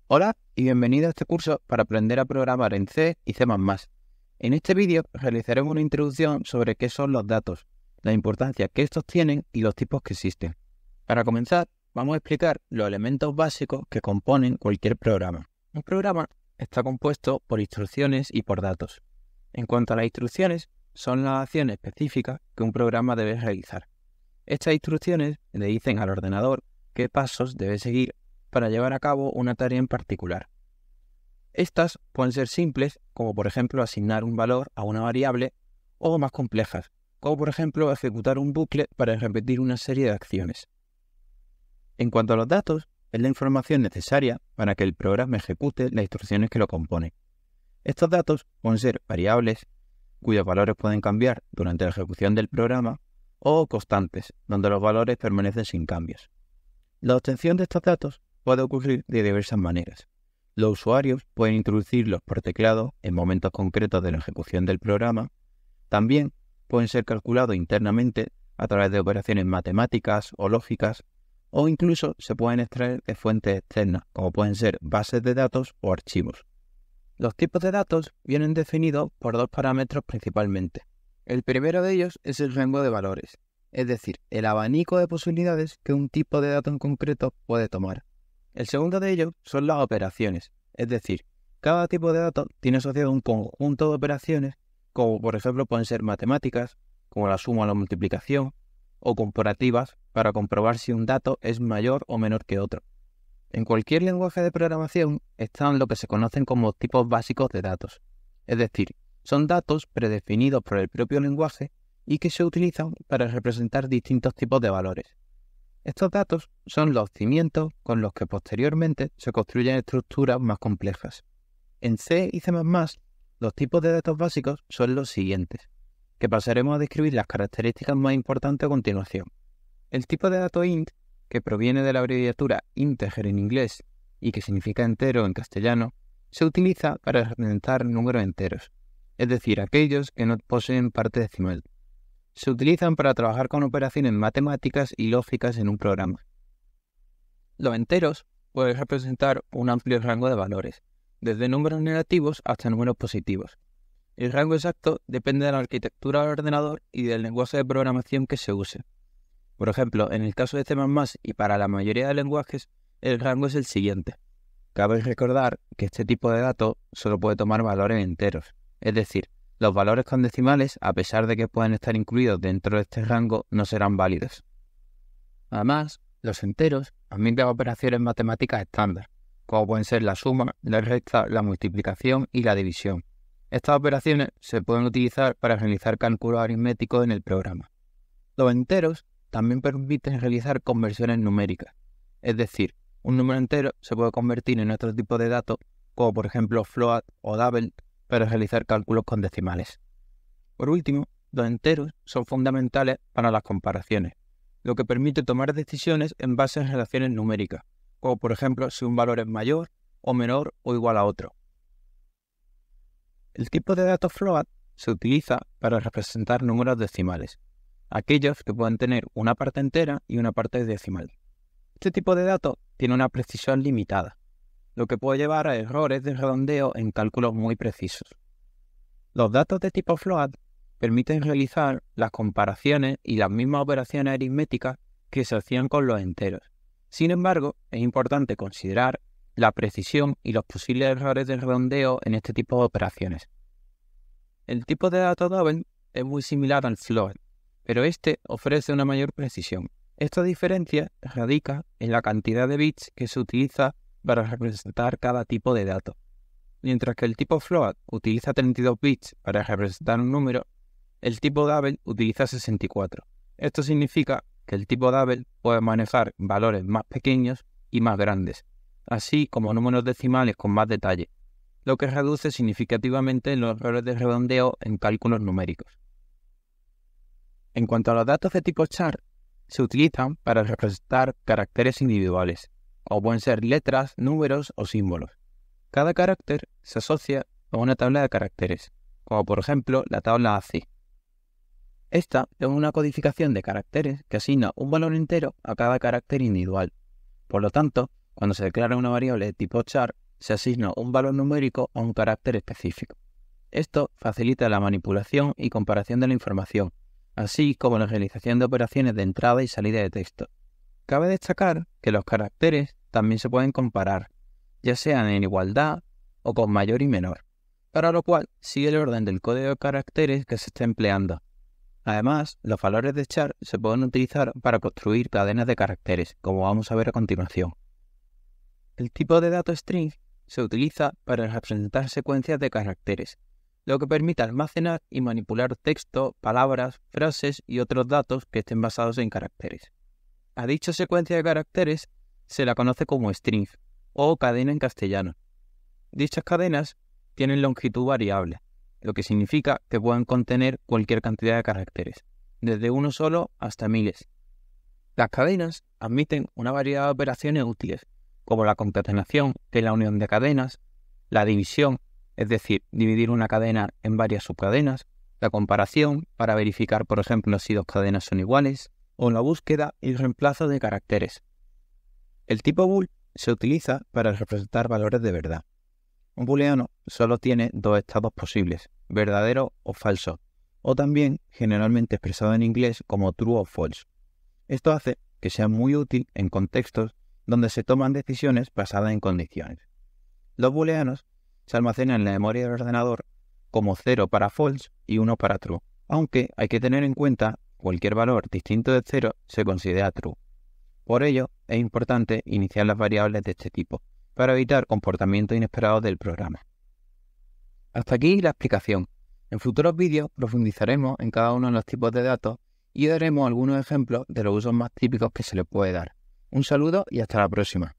Hola y bienvenido a este curso para aprender a programar en C y C++. En este vídeo realizaremos una introducción sobre qué son los datos, la importancia que estos tienen y los tipos que existen. Para comenzar, vamos a explicar los elementos básicos que componen cualquier programa. Un programa está compuesto por instrucciones y por datos. En cuanto a las instrucciones, son las acciones específicas que un programa debe realizar. Estas instrucciones le dicen al ordenador qué pasos debe seguir para llevar a cabo una tarea en particular. Estas pueden ser simples, como por ejemplo asignar un valor a una variable, o más complejas, como por ejemplo ejecutar un bucle para repetir una serie de acciones. En cuanto a los datos, es la información necesaria para que el programa ejecute las instrucciones que lo componen. Estos datos pueden ser variables, cuyos valores pueden cambiar durante la ejecución del programa, o constantes, donde los valores permanecen sin cambios. La obtención de estos datos puede ocurrir de diversas maneras. Los usuarios pueden introducirlos por teclado en momentos concretos de la ejecución del programa. También pueden ser calculados internamente a través de operaciones matemáticas o lógicas, o incluso se pueden extraer de fuentes externas, como pueden ser bases de datos o archivos. Los tipos de datos vienen definidos por dos parámetros principalmente. El primero de ellos es el rango de valores, es decir, el abanico de posibilidades que un tipo de dato en concreto puede tomar. El segundo de ellos son las operaciones, es decir, cada tipo de dato tiene asociado un conjunto de operaciones, como por ejemplo pueden ser matemáticas, como la suma o la multiplicación, o comparativas para comprobar si un dato es mayor o menor que otro. En cualquier lenguaje de programación están lo que se conocen como tipos básicos de datos, es decir, son datos predefinidos por el propio lenguaje y que se utilizan para representar distintos tipos de valores. Estos datos son los cimientos con los que posteriormente se construyen estructuras más complejas. En C y C++, los tipos de datos básicos son los siguientes, que pasaremos a describir las características más importantes a continuación. El tipo de dato int, que proviene de la abreviatura integer en inglés y que significa entero en castellano, se utiliza para representar números enteros, es decir, aquellos que no poseen parte decimal. Se utilizan para trabajar con operaciones matemáticas y lógicas en un programa. Los enteros pueden representar un amplio rango de valores, desde números negativos hasta números positivos. El rango exacto depende de la arquitectura del ordenador y del lenguaje de programación que se use. Por ejemplo, en el caso de C++ y para la mayoría de lenguajes, el rango es el siguiente. Cabe recordar que este tipo de datos solo puede tomar valores enteros, es decir, los valores con decimales, a pesar de que pueden estar incluidos dentro de este rango, no serán válidos. Además, los enteros admiten operaciones matemáticas estándar, como pueden ser la suma, la resta, la multiplicación y la división. Estas operaciones se pueden utilizar para realizar cálculos aritméticos en el programa. Los enteros también permiten realizar conversiones numéricas, es decir, un número entero se puede convertir en otro tipo de dato, como por ejemplo float o double, para realizar cálculos con decimales. Por último, los enteros son fundamentales para las comparaciones, lo que permite tomar decisiones en base a relaciones numéricas, como por ejemplo si un valor es mayor o menor o igual a otro. El tipo de dato float se utiliza para representar números decimales, aquellos que pueden tener una parte entera y una parte decimal. Este tipo de dato tiene una precisión limitada, lo que puede llevar a errores de redondeo en cálculos muy precisos. Los datos de tipo float permiten realizar las comparaciones y las mismas operaciones aritméticas que se hacían con los enteros. Sin embargo, es importante considerar la precisión y los posibles errores de redondeo en este tipo de operaciones. El tipo de dato double es muy similar al float, pero este ofrece una mayor precisión. Esta diferencia radica en la cantidad de bits que se utiliza para representar cada tipo de dato. Mientras que el tipo float utiliza 32 bits para representar un número, el tipo double utiliza 64. Esto significa que el tipo double puede manejar valores más pequeños y más grandes, así como números decimales con más detalle, lo que reduce significativamente los errores de redondeo en cálculos numéricos. En cuanto a los datos de tipo char, se utilizan para representar caracteres individuales, o pueden ser letras, números o símbolos. Cada carácter se asocia a una tabla de caracteres, como por ejemplo la tabla AC. Esta es una codificación de caracteres que asigna un valor entero a cada carácter individual. Por lo tanto, Cuando se declara una variable de tipo char, se asigna un valor numérico a un carácter específico. Esto facilita la manipulación y comparación de la información, así como la realización de operaciones de entrada y salida de texto. Cabe destacar que los caracteres también se pueden comparar, ya sean en igualdad o con mayor y menor, para lo cual sigue el orden del código de caracteres que se está empleando. Además, los valores de char se pueden utilizar para construir cadenas de caracteres, como vamos a ver a continuación. El tipo de dato string se utiliza para representar secuencias de caracteres, lo que permite almacenar y manipular texto, palabras, frases y otros datos que estén basados en caracteres. A dicha secuencia de caracteres se la conoce como string o cadena en castellano. Dichas cadenas tienen longitud variable, lo que significa que pueden contener cualquier cantidad de caracteres, desde uno solo hasta miles. Las cadenas admiten una variedad de operaciones útiles, como la concatenación, que es la unión de cadenas, la división, es decir, dividir una cadena en varias subcadenas, la comparación, para verificar, por ejemplo, si dos cadenas son iguales, o la búsqueda y reemplazo de caracteres. El tipo bool se utiliza para representar valores de verdad. Un booleano solo tiene dos estados posibles, verdadero o falso, o también generalmente expresado en inglés como true o false. Esto hace que sea muy útil en contextos donde se toman decisiones basadas en condiciones. Los booleanos se almacenan en la memoria del ordenador como 0 para false y 1 para true, aunque hay que tener en cuenta que cualquier valor distinto de 0 se considera true. Por ello, es importante iniciar las variables de este tipo, para evitar comportamientos inesperados del programa. Hasta aquí la explicación. En futuros vídeos profundizaremos en cada uno de los tipos de datos y daremos algunos ejemplos de los usos más típicos que se le puede dar. Un saludo y hasta la próxima.